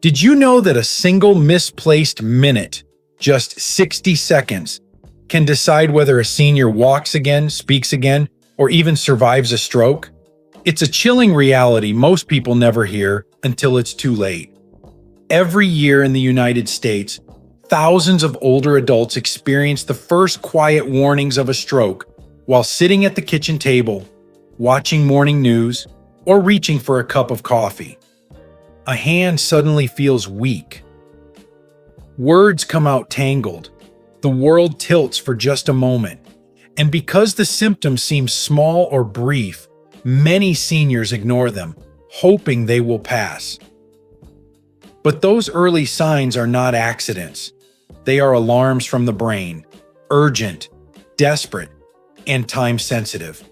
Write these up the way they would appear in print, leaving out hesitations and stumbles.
Did you know that a single misplaced minute, just 60 seconds, can decide whether a senior walks again, speaks again, or even survives a stroke? It's a chilling reality most people never hear until it's too late. Every year in the United States, thousands of older adults experience the first quiet warnings of a stroke while sitting at the kitchen table, watching morning news, or reaching for a cup of coffee. A hand suddenly feels weak. Words come out tangled. The world tilts for just a moment. And because the symptoms seem small or brief, many seniors ignore them, hoping they will pass. But those early signs are not accidents. They are alarms from the brain, urgent, desperate, and time-sensitive.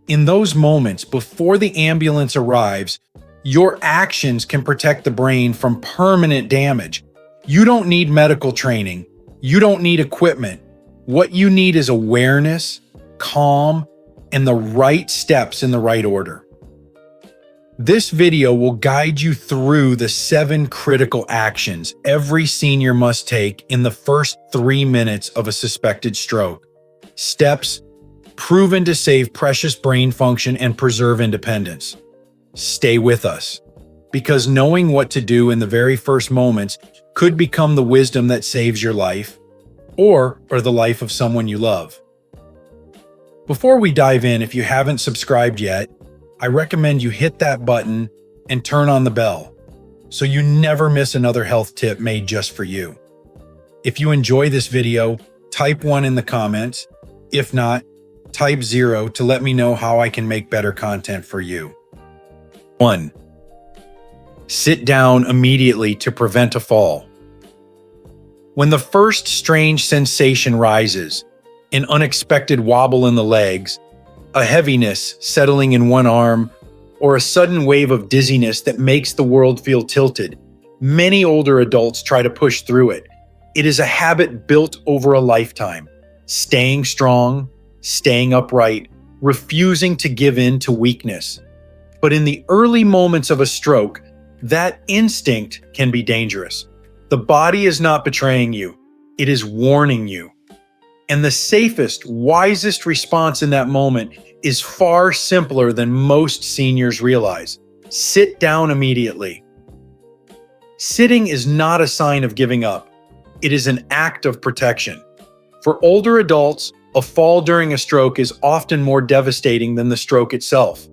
In those moments, before the ambulance arrives, your actions can protect the brain from permanent damage. You don't need medical training. You don't need equipment. What you need is awareness, calm, and the right steps in the right order. This video will guide you through the 7 critical actions every senior must take in the first 3 minutes of a suspected stroke. Steps proven to save precious brain function and preserve independence. Stay with us, because knowing what to do in the very first moments could become the wisdom that saves your life or the life of someone you love. Before we dive in, if you haven't subscribed yet, I recommend you hit that button and turn on the bell so you never miss another health tip made just for you. If you enjoy this video, type 1 in the comments. If not, type 0 to let me know how I can make better content for you. 1. Sit down immediately to prevent a fall. When the first strange sensation rises, an unexpected wobble in the legs, a heaviness settling in one arm, or a sudden wave of dizziness that makes the world feel tilted, many older adults try to push through it. It is a habit built over a lifetime, staying strong, staying upright, refusing to give in to weakness. But in the early moments of a stroke, that instinct can be dangerous. The body is not betraying you, it is warning you. And the safest, wisest response in that moment is far simpler than most seniors realize. Sit down immediately. Sitting is not a sign of giving up. It is an act of protection. For older adults, a fall during a stroke is often more devastating than the stroke itself.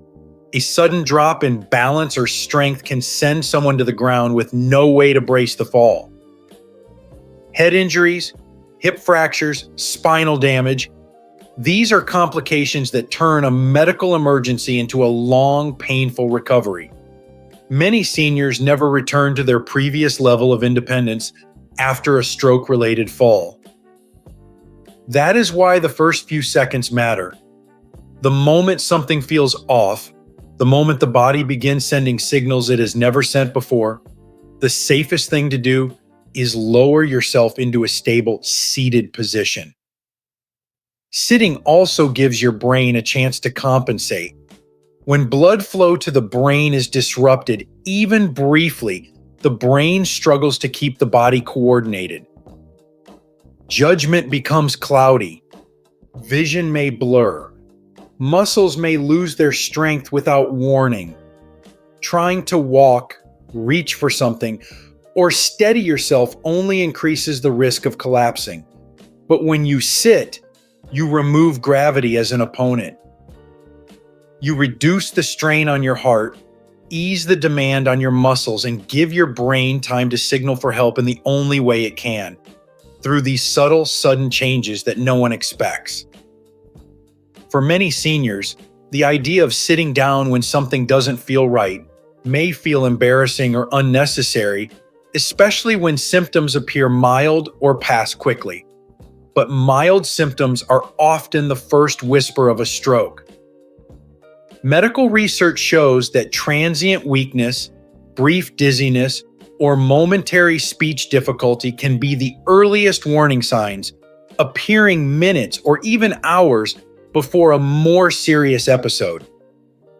A sudden drop in balance or strength can send someone to the ground with no way to brace the fall. Head injuries, hip fractures, spinal damage, these are complications that turn a medical emergency into a long, painful recovery. Many seniors never return to their previous level of independence after a stroke-related fall. That is why the first few seconds matter. The moment something feels off, the moment the body begins sending signals it has never sent before, the safest thing to do is lower yourself into a stable, seated position. Sitting also gives your brain a chance to compensate. When blood flow to the brain is disrupted, even briefly, the brain struggles to keep the body coordinated. Judgment becomes cloudy. Vision may blur. Muscles may lose their strength without warning. Trying to walk, reach for something, or steady yourself only increases the risk of collapsing. But when you sit, you remove gravity as an opponent. You reduce the strain on your heart, ease the demand on your muscles, and give your brain time to signal for help in the only way it can, through these subtle, sudden changes that no one expects. For many seniors, the idea of sitting down when something doesn't feel right may feel embarrassing or unnecessary, especially when symptoms appear mild or pass quickly. But mild symptoms are often the first whisper of a stroke. Medical research shows that transient weakness, brief dizziness, or momentary speech difficulty can be the earliest warning signs, appearing minutes or even hours before a more serious episode.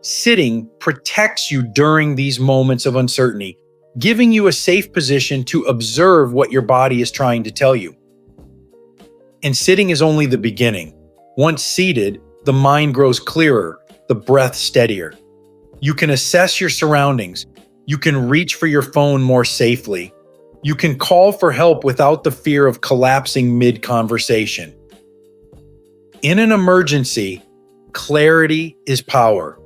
Sitting protects you during these moments of uncertainty, giving you a safe position to observe what your body is trying to tell you. And sitting is only the beginning. Once seated, the mind grows clearer, the breath steadier. You can assess your surroundings. You can reach for your phone more safely. You can call for help without the fear of collapsing mid-conversation. In an emergency, clarity is power.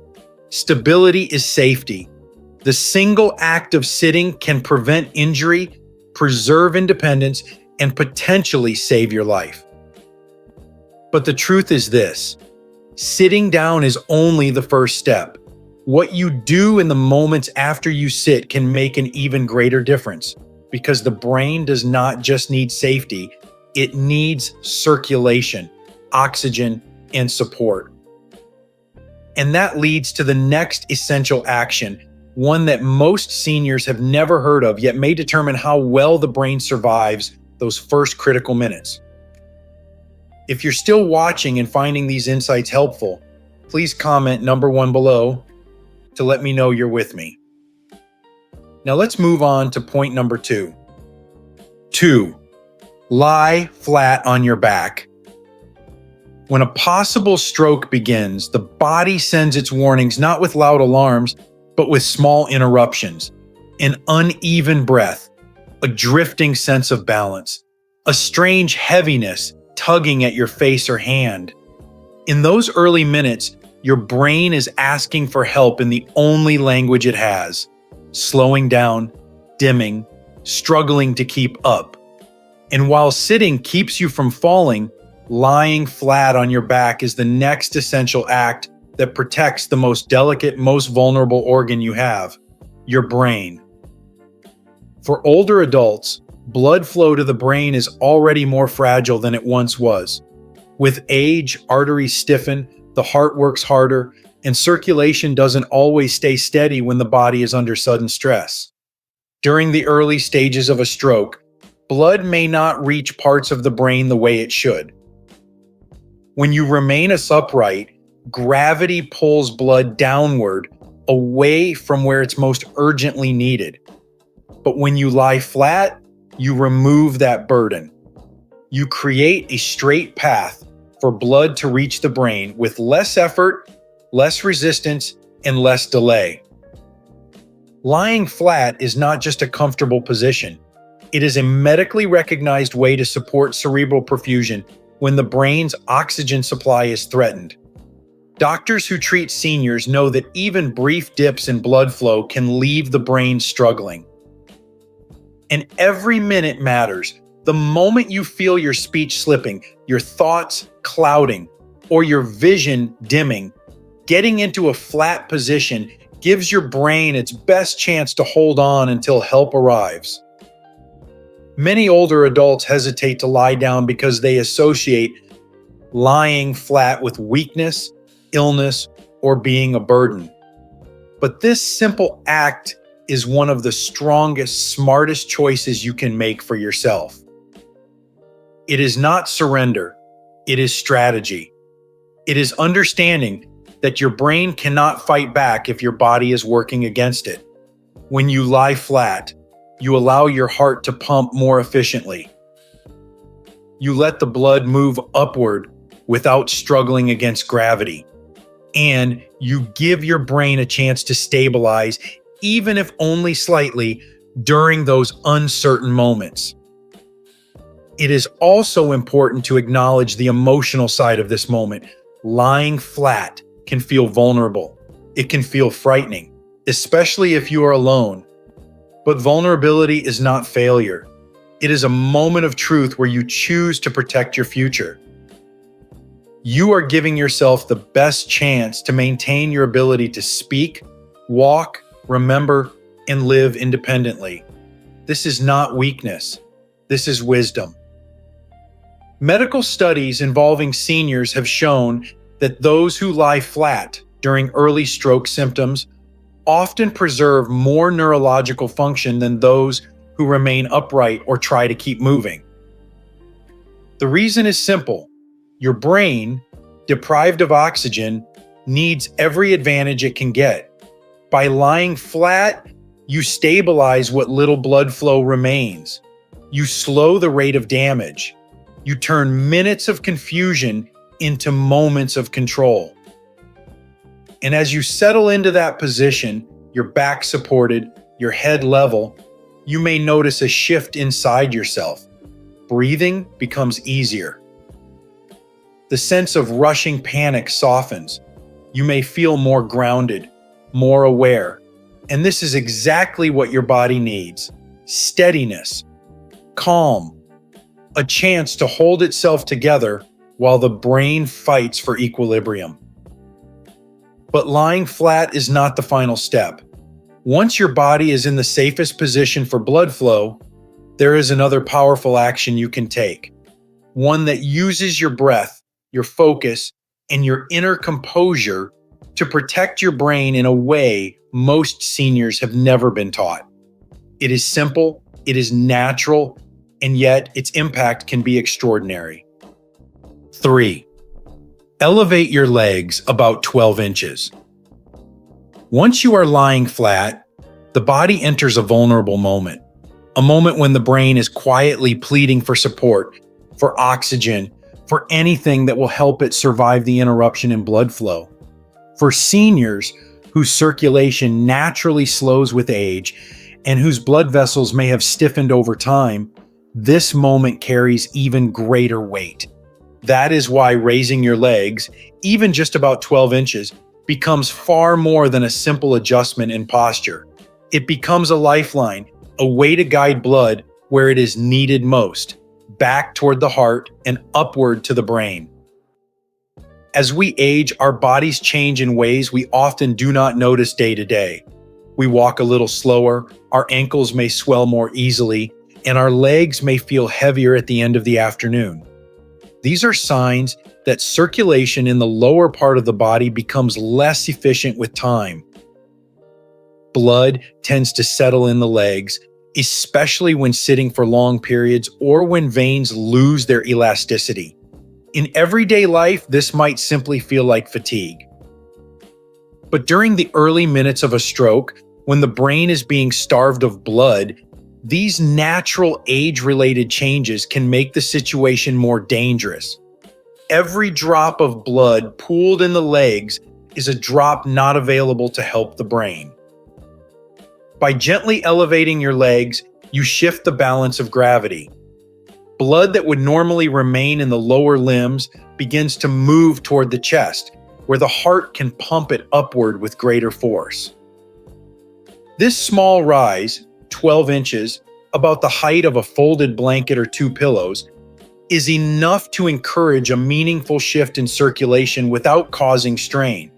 Stability is safety. The single act of sitting can prevent injury, preserve independence, and potentially save your life. But the truth is this: sitting down is only the first step. What you do in the moments after you sit can make an even greater difference, because the brain does not just need safety, it needs circulation, oxygen, and support. And that leads to the next essential action, one that most seniors have never heard of, yet may determine how well the brain survives those first critical minutes. If you're still watching and finding these insights helpful, please comment number 1 below to let me know you're with me. Now let's move on to point number 2. 2. Lie flat on your back. When a possible stroke begins, the body sends its warnings not with loud alarms, but with small interruptions, an uneven breath, a drifting sense of balance, a strange heaviness tugging at your face or hand. In those early minutes, your brain is asking for help in the only language it has, slowing down, dimming, struggling to keep up. And while sitting keeps you from falling, lying flat on your back is the next essential act that protects the most delicate, most vulnerable organ you have, your brain. For older adults, blood flow to the brain is already more fragile than it once was. With age, arteries stiffen, the heart works harder, and circulation doesn't always stay steady when the body is under sudden stress. During the early stages of a stroke, blood may not reach parts of the brain the way it should. When you remain upright, gravity pulls blood downward, away from where it's most urgently needed. But when you lie flat, you remove that burden. You create a straight path for blood to reach the brain with less effort, less resistance, and less delay. Lying flat is not just a comfortable position. It is a medically recognized way to support cerebral perfusion when the brain's oxygen supply is threatened. Doctors who treat seniors know that even brief dips in blood flow can leave the brain struggling. And every minute matters. The moment you feel your speech slipping, your thoughts clouding, or your vision dimming, getting into a flat position gives your brain its best chance to hold on until help arrives. Many older adults hesitate to lie down because they associate lying flat with weakness, illness, or being a burden. But this simple act is one of the strongest, smartest choices you can make for yourself. It is not surrender, it is strategy. It is understanding that your brain cannot fight back if your body is working against it. When you lie flat, you allow your heart to pump more efficiently. You let the blood move upward without struggling against gravity. And you give your brain a chance to stabilize, even if only slightly, during those uncertain moments. It is also important to acknowledge the emotional side of this moment. Lying flat can feel vulnerable. It can feel frightening, especially if you are alone. But vulnerability is not failure. It is a moment of truth where you choose to protect your future. You are giving yourself the best chance to maintain your ability to speak, walk, remember, and live independently. This is not weakness. This is wisdom. Medical studies involving seniors have shown that those who lie flat during early stroke symptoms often preserve more neurological function than those who remain upright or try to keep moving. The reason is simple. Your brain, deprived of oxygen, needs every advantage it can get. By lying flat, You stabilize what little blood flow remains. You slow the rate of damage. You turn minutes of confusion into moments of control. And as you settle into that position, your back supported, your head level, you may notice a shift inside yourself. Breathing becomes easier. The sense of rushing panic softens. You may feel more grounded, more aware. And this is exactly what your body needs: steadiness, calm, a chance to hold itself together while the brain fights for equilibrium. But lying flat is not the final step. Once your body is in the safest position for blood flow, there is another powerful action you can take. One that uses your breath, your focus, and your inner composure to protect your brain in a way most seniors have never been taught. It is simple, it is natural, and yet its impact can be extraordinary. 3. Elevate your legs about 12 inches. Once you are lying flat, the body enters a vulnerable moment, a moment when the brain is quietly pleading for support, for oxygen, for anything that will help it survive the interruption in blood flow. For seniors whose circulation naturally slows with age and whose blood vessels may have stiffened over time, this moment carries even greater weight. That is why raising your legs, even just about 12 inches, becomes far more than a simple adjustment in posture. It becomes a lifeline, a way to guide blood where it is needed most, back toward the heart and upward to the brain. As we age, our bodies change in ways we often do not notice day to day. We walk a little slower, our ankles may swell more easily, and our legs may feel heavier at the end of the afternoon. These are signs that circulation in the lower part of the body becomes less efficient with time. Blood tends to settle in the legs, especially when sitting for long periods or when veins lose their elasticity. In everyday life, this might simply feel like fatigue. But during the early minutes of a stroke, when the brain is being starved of blood, these natural age-related changes can make the situation more dangerous. Every drop of blood pooled in the legs is a drop not available to help the brain. By gently elevating your legs, you shift the balance of gravity. Blood that would normally remain in the lower limbs begins to move toward the chest, where the heart can pump it upward with greater force. This small rise, 12 inches, about the height of a folded blanket or 2 pillows, is enough to encourage a meaningful shift in circulation without causing strain.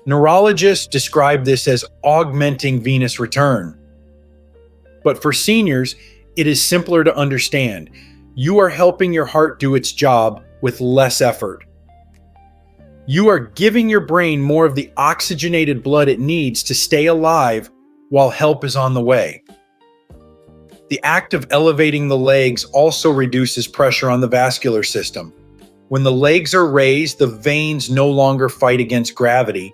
Neurologists describe this as augmenting venous return. But for seniors, it is simpler to understand. You are helping your heart do its job with less effort. You are giving your brain more of the oxygenated blood it needs to stay alive while help is on the way. The act of elevating the legs also reduces pressure on the vascular system. When the legs are raised, the veins no longer fight against gravity.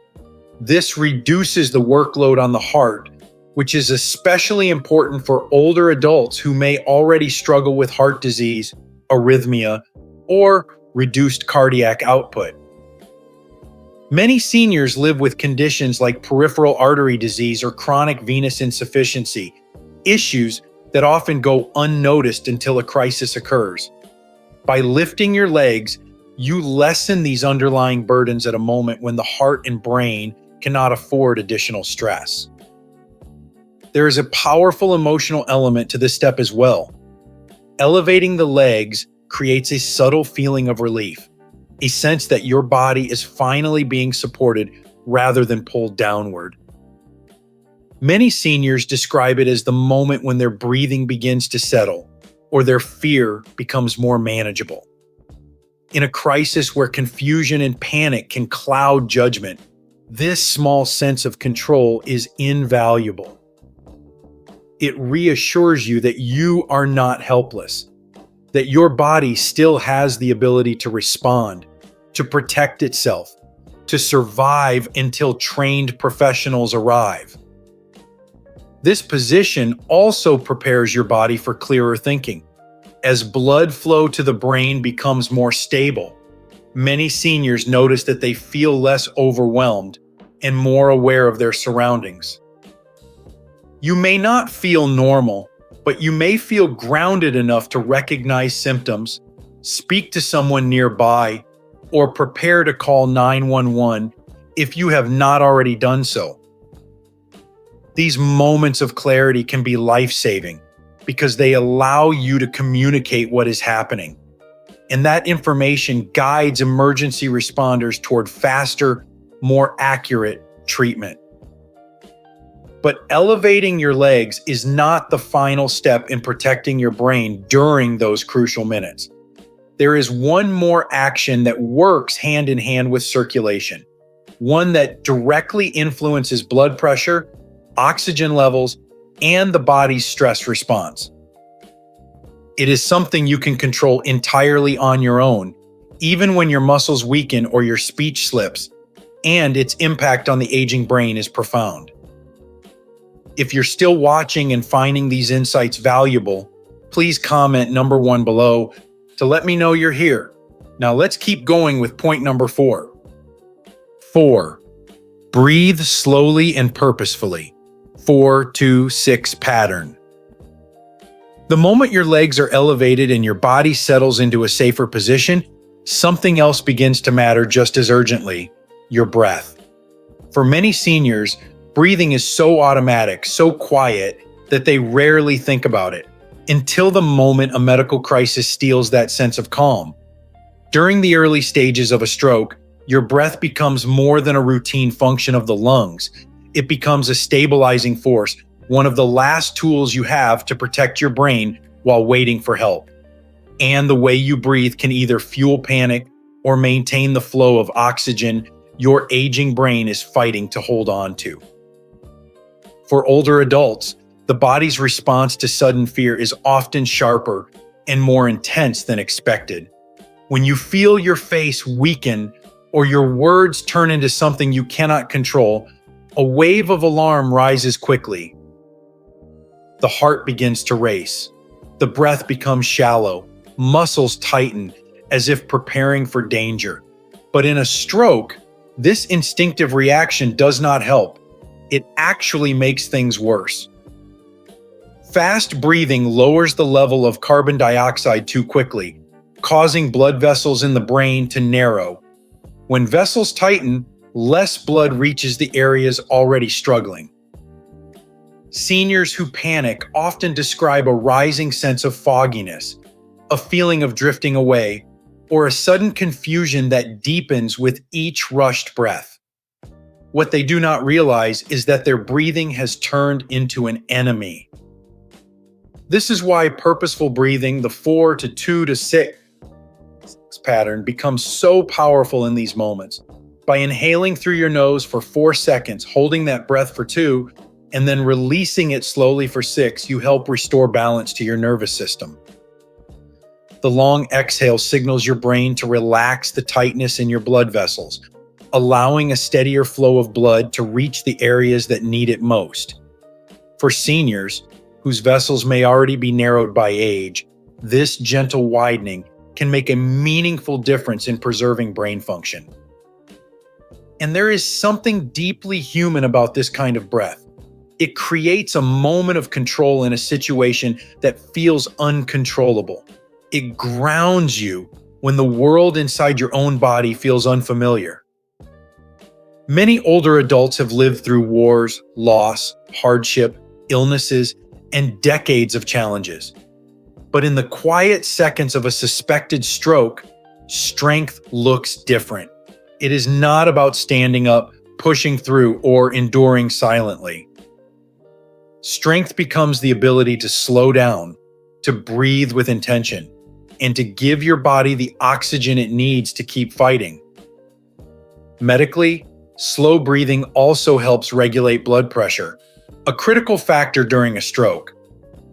This reduces the workload on the heart, which is especially important for older adults who may already struggle with heart disease, arrhythmia, or reduced cardiac output. Many seniors live with conditions like peripheral artery disease or chronic venous insufficiency, issues that often go unnoticed until a crisis occurs. By lifting your legs, you lessen these underlying burdens at a moment when the heart and brain cannot afford additional stress. There is a powerful emotional element to this step as well. Elevating the legs creates a subtle feeling of relief, a sense that your body is finally being supported rather than pulled downward. Many seniors describe it as the moment when their breathing begins to settle or their fear becomes more manageable. In a crisis where confusion and panic can cloud judgment, this small sense of control is invaluable. It reassures you that you are not helpless, that your body still has the ability to respond, to protect itself, to survive until trained professionals arrive. This position also prepares your body for clearer thinking. As blood flow to the brain becomes more stable, many seniors notice that they feel less overwhelmed and more aware of their surroundings. You may not feel normal, but you may feel grounded enough to recognize symptoms, speak to someone nearby, or prepare to call 911 if you have not already done so. These moments of clarity can be life-saving because they allow you to communicate what is happening. And that information guides emergency responders toward faster, more accurate treatment. But elevating your legs is not the final step in protecting your brain during those crucial minutes. There is one more action that works hand in hand with circulation, one that directly influences blood pressure, oxygen levels, and the body's stress response. It is something you can control entirely on your own, even when your muscles weaken or your speech slips, and its impact on the aging brain is profound. If you're still watching and finding these insights valuable, please comment number 1 below to let me know you're here. Now let's keep going with point number 4. 4. Breathe slowly and purposefully. 4-2-6 pattern. The moment your legs are elevated and your body settles into a safer position, something else begins to matter just as urgently: your breath. For many seniors, breathing is so automatic, so quiet, that they rarely think about it, until the moment a medical crisis steals that sense of calm. During the early stages of a stroke, your breath becomes more than a routine function of the lungs. It becomes a stabilizing force, one of the last tools you have to protect your brain while waiting for help. And the way you breathe can either fuel panic or maintain the flow of oxygen your aging brain is fighting to hold on to. For older adults, the body's response to sudden fear is often sharper and more intense than expected. When you feel your face weaken or your words turn into something you cannot control, a wave of alarm rises quickly. The heart begins to race. The breath becomes shallow. Muscles tighten as if preparing for danger. But in a stroke, this instinctive reaction does not help. It actually makes things worse. Fast breathing lowers the level of carbon dioxide too quickly, causing blood vessels in the brain to narrow. When vessels tighten, less blood reaches the areas already struggling. Seniors who panic often describe a rising sense of fogginess, a feeling of drifting away, or a sudden confusion that deepens with each rushed breath. What they do not realize is that their breathing has turned into an enemy. This is why purposeful breathing, the 4-2-6 pattern, becomes so powerful in these moments. By inhaling through your nose for 4 seconds, holding that breath for 2, and then releasing it slowly for 6, you help restore balance to your nervous system. The long exhale signals your brain to relax the tightness in your blood vessels, allowing a steadier flow of blood to reach the areas that need it most. For seniors, whose vessels may already be narrowed by age, this gentle widening can make a meaningful difference in preserving brain function. And there is something deeply human about this kind of breath. It creates a moment of control in a situation that feels uncontrollable. It grounds you when the world inside your own body feels unfamiliar. Many older adults have lived through wars, loss, hardship, illnesses, and decades of challenges. But in the quiet seconds of a suspected stroke, strength looks different. It is not about standing up, pushing through, or enduring silently. Strength becomes the ability to slow down, to breathe with intention, and to give your body the oxygen it needs to keep fighting. Medically, slow breathing also helps regulate blood pressure, a critical factor during a stroke.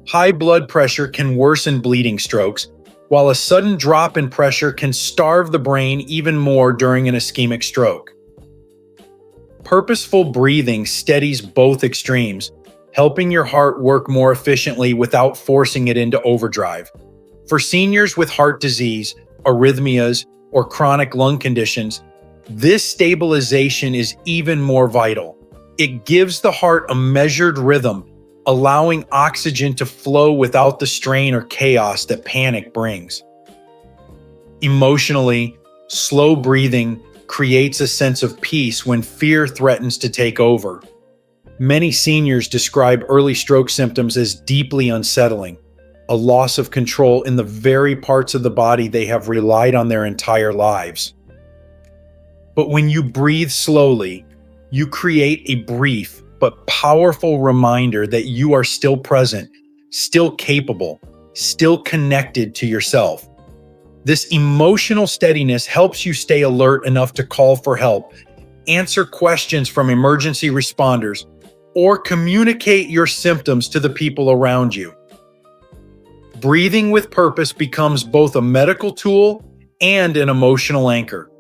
High blood pressure can worsen bleeding strokes, while a sudden drop in pressure can starve the brain even more during an ischemic stroke. Purposeful breathing steadies both extremes, helping your heart work more efficiently without forcing it into overdrive. For seniors with heart disease, arrhythmias, or chronic lung conditions, this stabilization is even more vital. It gives the heart a measured rhythm, allowing oxygen to flow without the strain or chaos that panic brings. Emotionally, slow breathing creates a sense of peace when fear threatens to take over. Many seniors describe early stroke symptoms as deeply unsettling, a loss of control in the very parts of the body they have relied on their entire lives. But when you breathe slowly, you create a brief but powerful reminder that you are still present, still capable, still connected to yourself. This emotional steadiness helps you stay alert enough to call for help, answer questions from emergency responders, or communicate your symptoms to the people around you. Breathing with purpose becomes both a medical tool and an emotional anchor.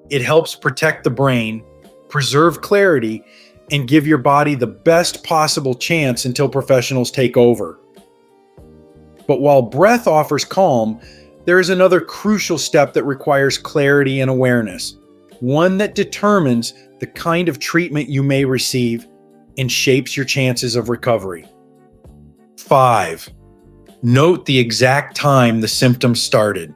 It helps protect the brain, preserve clarity, and give your body the best possible chance until professionals take over. But while breath offers calm, there is another crucial step that requires clarity and awareness, one that determines the kind of treatment you may receive and shapes your chances of recovery. 5. Note the exact time the symptoms started.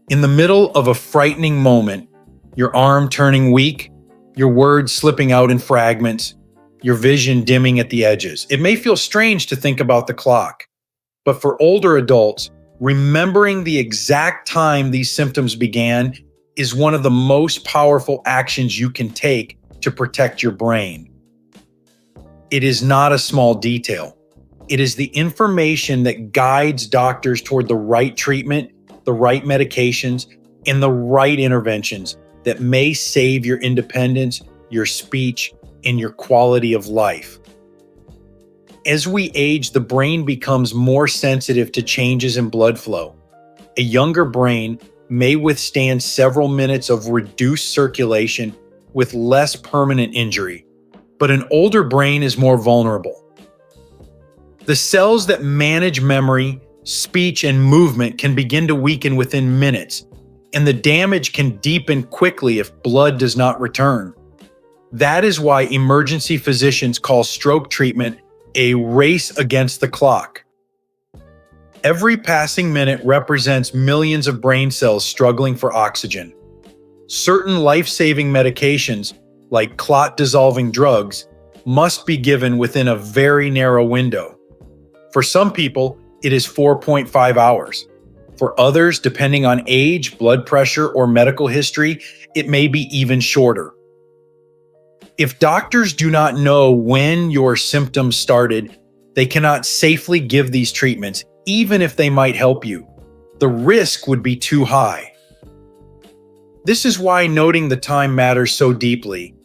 In the middle of a frightening moment, your arm turning weak, your words slipping out in fragments, your vision dimming at the edges. It may feel strange to think about the clock, but for older adults, remembering the exact time these symptoms began is one of the most powerful actions you can take to protect your brain. It is not a small detail. It is the information that guides doctors toward the right treatment, the right medications, and the right interventions that may save your independence, your speech, and your quality of life. As we age, the brain becomes more sensitive to changes in blood flow. A younger brain may withstand several minutes of reduced circulation with less permanent injury, but an older brain is more vulnerable. The cells that manage memory, speech, and movement can begin to weaken within minutes, and the damage can deepen quickly if blood does not return. That is why emergency physicians call stroke treatment a race against the clock. Every passing minute represents millions of brain cells struggling for oxygen. Certain life-saving medications, like clot-dissolving drugs, must be given within a very narrow window. For some people, it is 4.5 hours. For others, depending on age, blood pressure, or medical history, it may be even shorter. If doctors do not know when your symptoms started, they cannot safely give these treatments, even if they might help you. The risk would be too high. This is why noting the time matters so deeply.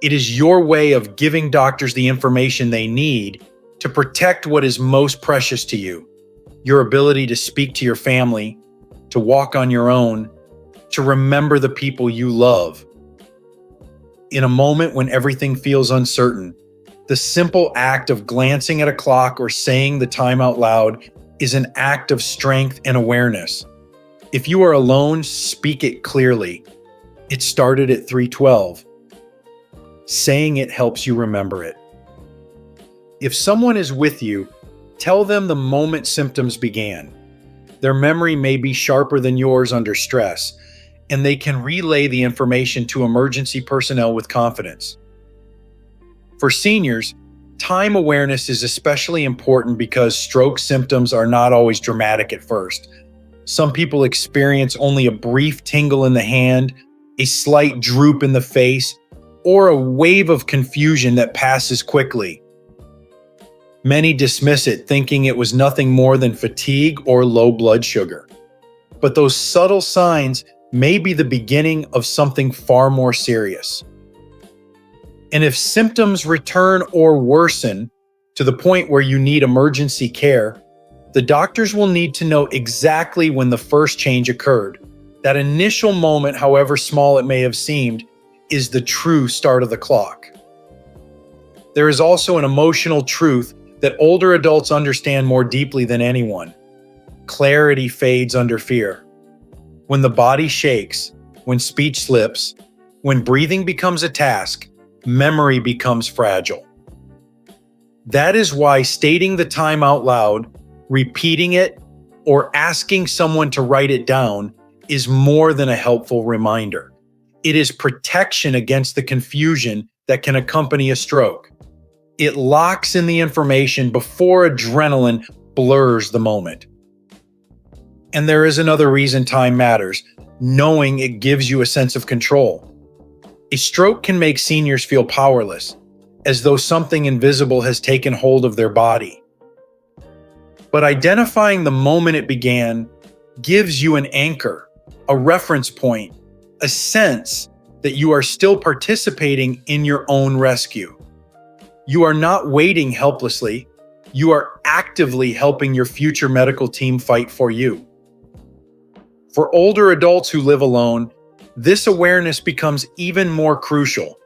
It is your way of giving doctors the information they need to protect what is most precious to you: your ability to speak to your family, to walk on your own, to remember the people you love. In a moment when everything feels uncertain, the simple act of glancing at a clock or saying the time out loud is an act of strength and awareness. If you are alone, speak it clearly. It started at 3:12. Saying it helps you remember it. If someone is with you, tell them the moment symptoms began. Their memory may be sharper than yours under stress, and they can relay the information to emergency personnel with confidence. For seniors, time awareness is especially important because stroke symptoms are not always dramatic at first. Some people experience only a brief tingle in the hand, a slight droop in the face, or a wave of confusion that passes quickly. Many dismiss it, thinking it was nothing more than fatigue or low blood sugar. But those subtle signs may be the beginning of something far more serious. And if symptoms return or worsen to the point where you need emergency care, the doctors will need to know exactly when the first change occurred. That initial moment, however small it may have seemed, is the true start of the clock. there is also an emotional truth that older adults understand more deeply than anyone. Clarity fades under fear. When the body shakes, when speech slips, when breathing becomes a task, memory becomes fragile. That is why stating the time out loud, repeating it, or asking someone to write it down is more than a helpful reminder. It is protection against the confusion that can accompany a stroke. It locks in the information before adrenaline blurs the moment. And there is another reason time matters, knowing it gives you a sense of control. A stroke can make seniors feel powerless, as though something invisible has taken hold of their body. But identifying the moment it began gives you an anchor, a reference point, a sense that you are still participating in your own rescue. You are not waiting helplessly, you are actively helping your future medical team fight for you. For older adults who live alone, this awareness becomes even more crucial.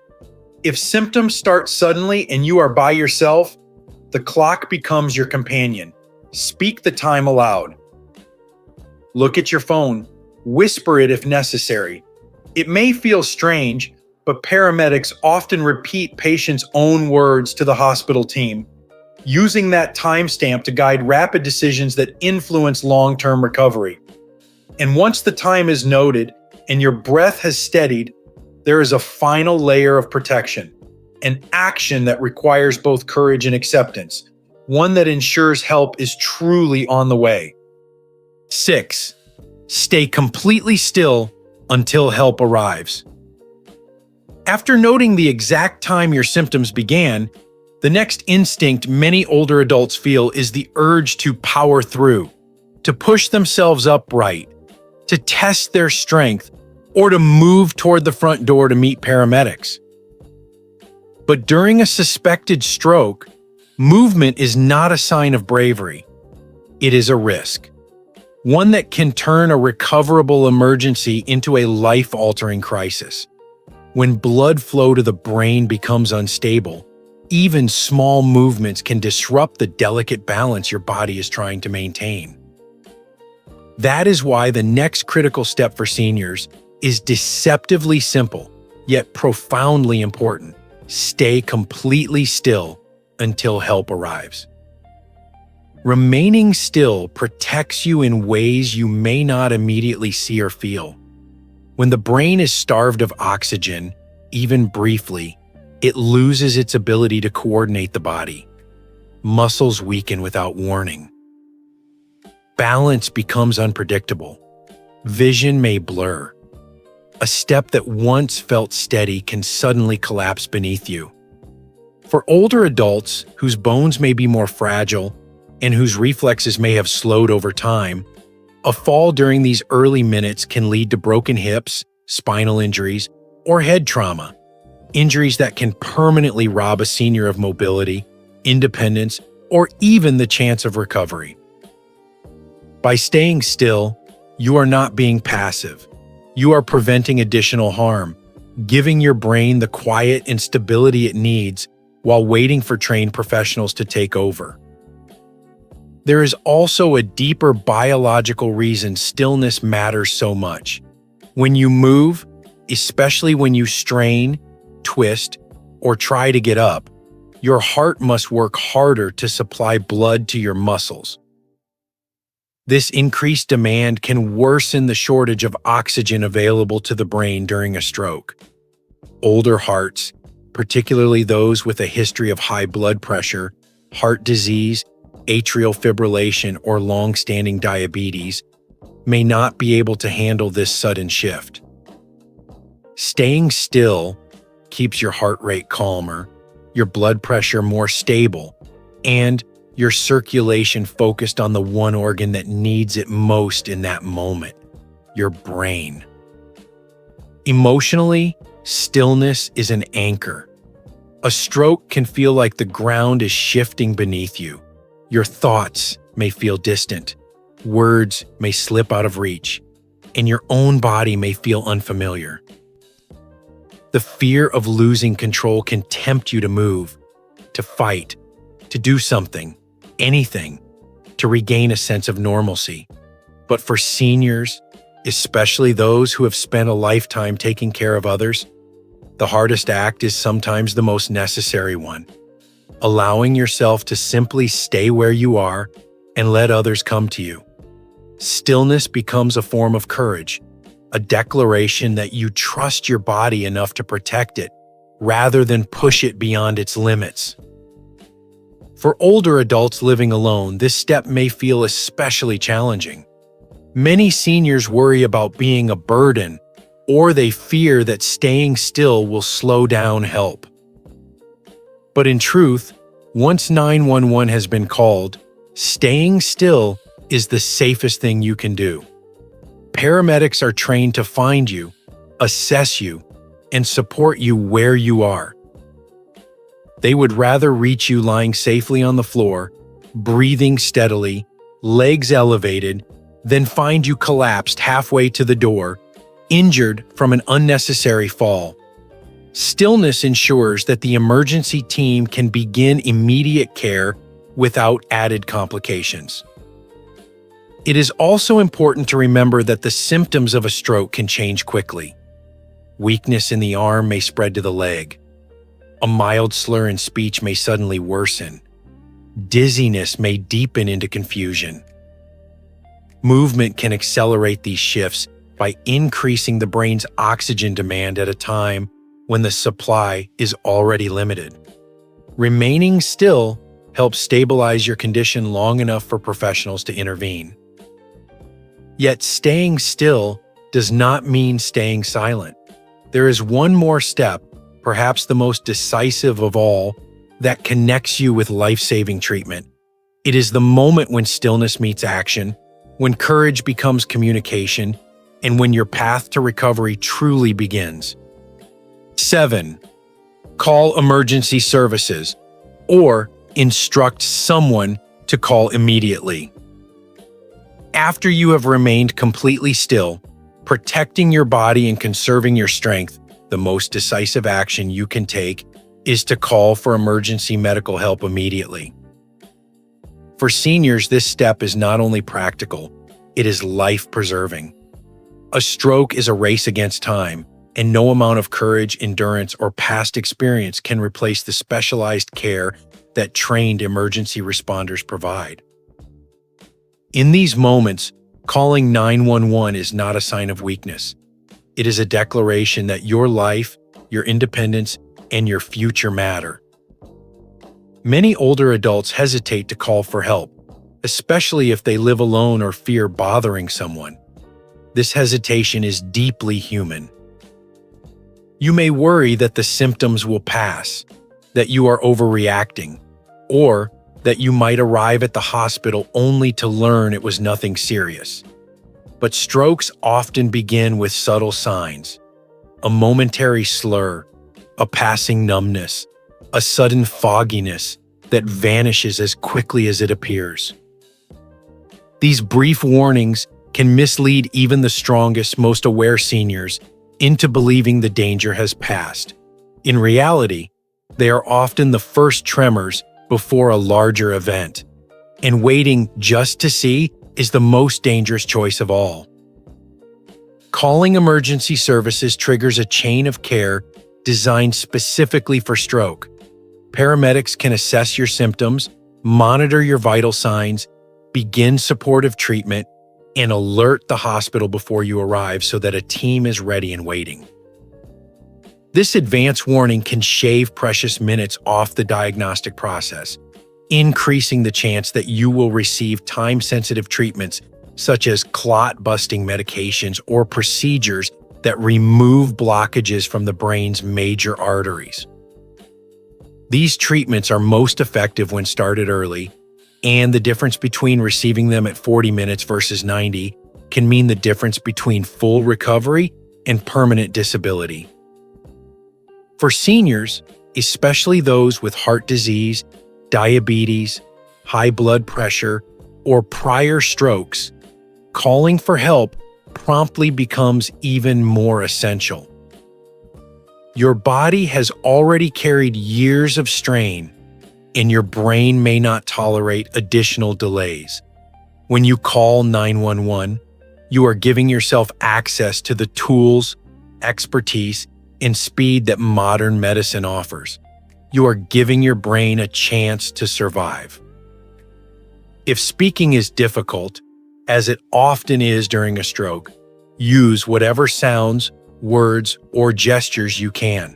If symptoms start suddenly and you are by yourself, the clock becomes your companion. Speak the time aloud. Look at your phone. Whisper it if necessary. It may feel strange, but paramedics often repeat patients' own words to the hospital team, using that timestamp to guide rapid decisions that influence long-term recovery. And once the time is noted and your breath has steadied, there is a final layer of protection, an action that requires both courage and acceptance, one that ensures help is truly on the way. 6. Stay completely still until help arrives. After noting the exact time your symptoms began, the next instinct many older adults feel is the urge to power through, to push themselves upright, to test their strength, or to move toward the front door to meet paramedics. But during a suspected stroke, movement is not a sign of bravery. It is a risk, one that can turn a recoverable emergency into a life-altering crisis. When blood flow to the brain becomes unstable, even small movements can disrupt the delicate balance your body is trying to maintain. That is why the next critical step for seniors is deceptively simple, yet profoundly important. Stay completely still until help arrives. Remaining still protects you in ways you may not immediately see or feel. When the brain is starved of oxygen, even briefly, it loses its ability to coordinate the body. Muscles weaken without warning. Balance becomes unpredictable. Vision may blur. A step that once felt steady can suddenly collapse beneath you. For older adults whose bones may be more fragile and whose reflexes may have slowed over time, a fall during these early minutes can lead to broken hips, spinal injuries, or head trauma, injuries that can permanently rob a senior of mobility, independence, or even the chance of recovery. By staying still, you are not being passive. You are preventing additional harm, giving your brain the quiet and stability it needs while waiting for trained professionals to take over. There is also a deeper biological reason stillness matters so much. When you move, especially when you strain, twist, or try to get up, your heart must work harder to supply blood to your muscles. This increased demand can worsen the shortage of oxygen available to the brain during a stroke. Older hearts, particularly those with a history of high blood pressure, heart disease, atrial fibrillation, or long-standing diabetes, may not be able to handle this sudden shift. Staying still keeps your heart rate calmer, your blood pressure more stable, and your circulation focused on the one organ that needs it most in that moment, your brain. Emotionally, stillness is an anchor. A stroke can feel like the ground is shifting beneath you. Your thoughts may feel distant, words may slip out of reach, and your own body may feel unfamiliar. The fear of losing control can tempt you to move, to fight, to do something, anything, to regain a sense of normalcy. But for seniors, especially those who have spent a lifetime taking care of others, the hardest act is sometimes the most necessary one. Allowing yourself to simply stay where you are and let others come to you. Stillness becomes a form of courage, a declaration that you trust your body enough to protect it, rather than push it beyond its limits. For older adults living alone, this step may feel especially challenging. Many seniors worry about being a burden, or they fear that staying still will slow down help. But in truth, once 911 has been called, staying still is the safest thing you can do. Paramedics are trained to find you, assess you, and support you where you are. They would rather reach you lying safely on the floor, breathing steadily, legs elevated, than find you collapsed halfway to the door, injured from an unnecessary fall. Stillness ensures that the emergency team can begin immediate care without added complications. It is also important to remember that the symptoms of a stroke can change quickly. Weakness in the arm may spread to the leg. A mild slur in speech may suddenly worsen. Dizziness may deepen into confusion. Movement can accelerate these shifts by increasing the brain's oxygen demand at a time when the supply is already limited. Remaining still helps stabilize your condition long enough for professionals to intervene. Yet staying still does not mean staying silent. There is one more step, perhaps the most decisive of all, that connects you with life-saving treatment. It is the moment when stillness meets action, when courage becomes communication, and when your path to recovery truly begins. 7. Call emergency services, or instruct someone to call immediately. After you have remained completely still, protecting your body and conserving your strength, the most decisive action you can take is to call for emergency medical help immediately. For seniors, this step is not only practical, it is life-preserving. A stroke is a race against time, and no amount of courage, endurance, or past experience can replace the specialized care that trained emergency responders provide. In these moments, calling 911 is not a sign of weakness. It is a declaration that your life, your independence, and your future matter. Many older adults hesitate to call for help, especially if they live alone or fear bothering someone. This hesitation is deeply human. You may worry that the symptoms will pass, that you are overreacting, or that you might arrive at the hospital only to learn it was nothing serious. But strokes often begin with subtle signs: a momentary slur, a passing numbness, a sudden fogginess that vanishes as quickly as it appears. These brief warnings can mislead even the strongest, most aware seniors into believing the danger has passed. In reality, they are often the first tremors before a larger event, and waiting just to see is the most dangerous choice of all. Calling emergency services triggers a chain of care designed specifically for stroke. Paramedics can assess your symptoms, monitor your vital signs, begin supportive treatment, and alert the hospital before you arrive so that a team is ready and waiting. This advance warning can shave precious minutes off the diagnostic process, increasing the chance that you will receive time-sensitive treatments such as clot-busting medications or procedures that remove blockages from the brain's major arteries. These treatments are most effective when started early, and the difference between receiving them at 40 minutes versus 90 can mean the difference between full recovery and permanent disability. For seniors, especially those with heart disease, diabetes, high blood pressure, or prior strokes, calling for help promptly becomes even more essential. Your body has already carried years of strain, and your brain may not tolerate additional delays. When you call 911, you are giving yourself access to the tools, expertise, and speed that modern medicine offers. You are giving your brain a chance to survive. If speaking is difficult, as it often is during a stroke, use whatever sounds, words, or gestures you can.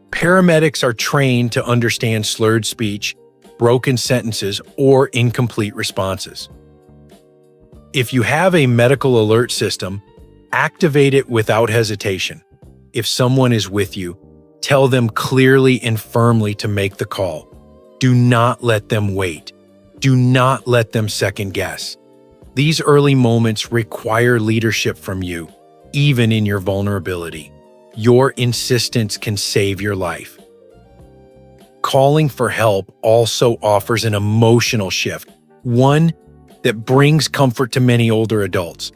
Paramedics are trained to understand slurred speech, broken sentences, or incomplete responses. If you have a medical alert system, activate it without hesitation. If someone is with you, tell them clearly and firmly to make the call. Do not let them wait. Do not let them second guess. These early moments require leadership from you, even in your vulnerability. Your insistence can save your life. Calling for help also offers an emotional shift, one that brings comfort to many older adults.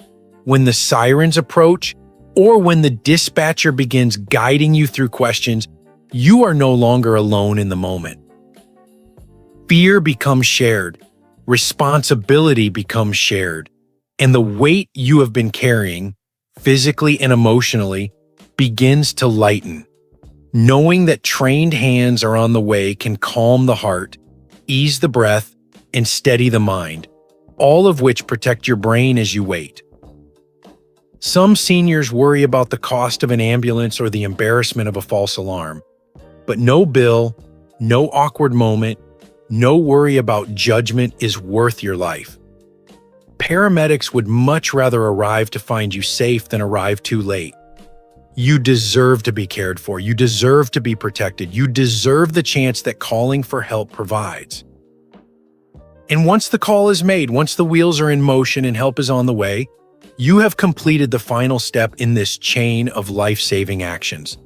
When the sirens approach, or when the dispatcher begins guiding you through questions, you are no longer alone in the moment. Fear becomes shared, responsibility becomes shared, and the weight you have been carrying, physically and emotionally, begins to lighten. Knowing that trained hands are on the way can calm the heart, ease the breath, and steady the mind, all of which protect your brain as you wait. Some seniors worry about the cost of an ambulance or the embarrassment of a false alarm. But no bill, no awkward moment, no worry about judgment is worth your life. Paramedics would much rather arrive to find you safe than arrive too late. You deserve to be cared for. You deserve to be protected. You deserve the chance that calling for help provides. And once the call is made, once the wheels are in motion and help is on the way, you have completed the final step in this chain of life-saving actions.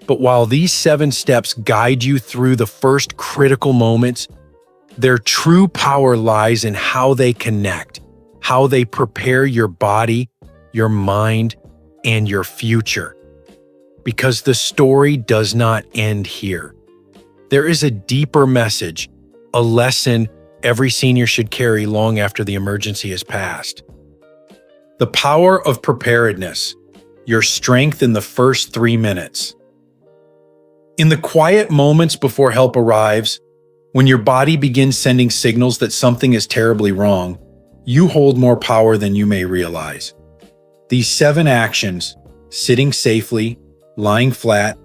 But while these 7 steps guide you through the first critical moments, their true power lies in how they connect, how they prepare your body, your mind, and your future. Because the story does not end here. There is a deeper message, a lesson every senior should carry long after the emergency has passed. The power of preparedness, your strength in the first 3 minutes. In the quiet moments before help arrives, when your body begins sending signals that something is terribly wrong, you hold more power than you may realize. These 7 actions, sitting safely, lying flat,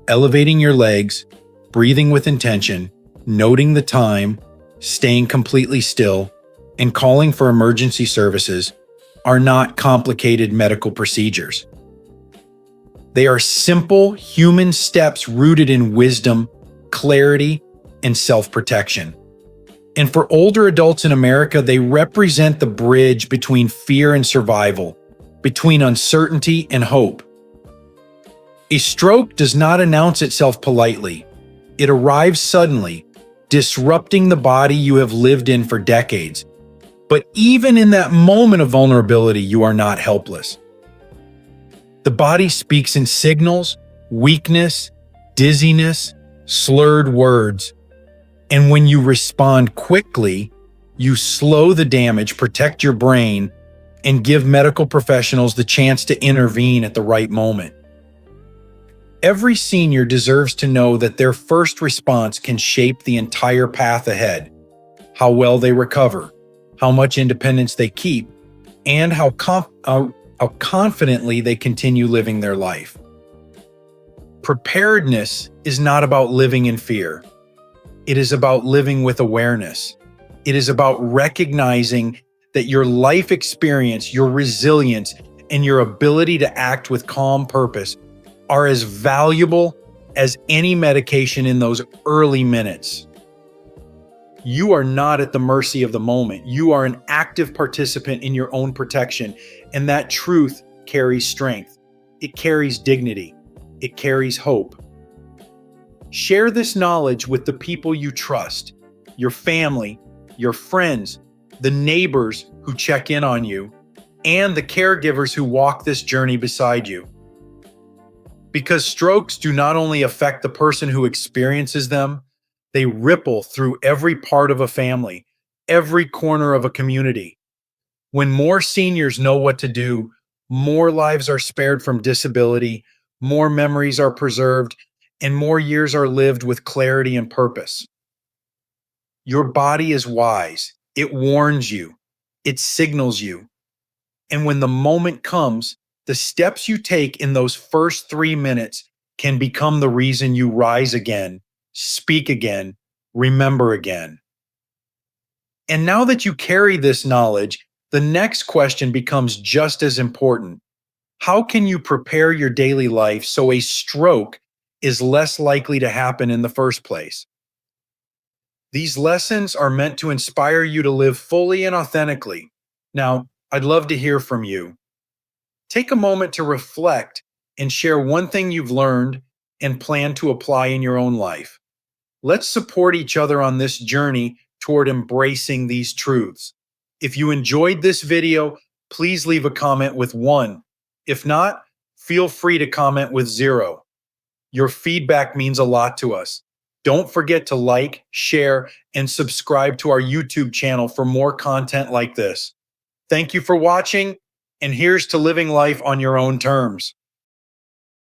elevating your legs, breathing with intention, noting the time, staying completely still, and calling for emergency services, are not complicated medical procedures. They are simple human steps rooted in wisdom, clarity, and self-protection. And for older adults in America, they represent the bridge between fear and survival, between uncertainty and hope. A stroke does not announce itself politely. It arrives suddenly, disrupting the body you have lived in for decades. But even in that moment of vulnerability, you are not helpless. The body speaks in signals, weakness, dizziness, slurred words. And when you respond quickly, you slow the damage, protect your brain, and give medical professionals the chance to intervene at the right moment. Every senior deserves to know that their first response can shape the entire path ahead, how well they recover, how much independence they keep, and how confidently they continue living their life. Preparedness is not about living in fear. It is about living with awareness. It is about recognizing that your life experience, your resilience, and your ability to act with calm purpose are as valuable as any medication in those early minutes. You are not at the mercy of the moment. You are an active participant in your own protection, and that truth carries strength. It carries dignity. It carries hope. Share this knowledge with the people you trust, your family, your friends, the neighbors who check in on you, and the caregivers who walk this journey beside you. Because strokes do not only affect the person who experiences them, They ripple through every part of a family, every corner of a community. When more seniors know what to do, more lives are spared from disability, more memories are preserved, and more years are lived with clarity and purpose. Your body is wise. It warns you, it signals you. And when the moment comes, the steps you take in those first 3 minutes can become the reason you rise again, speak again, remember again. And now that you carry this knowledge, the next question becomes just as important. How can you prepare your daily life so a stroke is less likely to happen in the first place? These lessons are meant to inspire you to live fully and authentically. Now, I'd love to hear from you. Take a moment to reflect and share one thing you've learned and plan to apply in your own life. Let's support each other on this journey toward embracing these truths. If you enjoyed this video, please leave a comment with 1. If not, feel free to comment with 0. Your feedback means a lot to us. Don't forget to like, share, and subscribe to our YouTube channel for more content like this. Thank you for watching, and here's to living life on your own terms.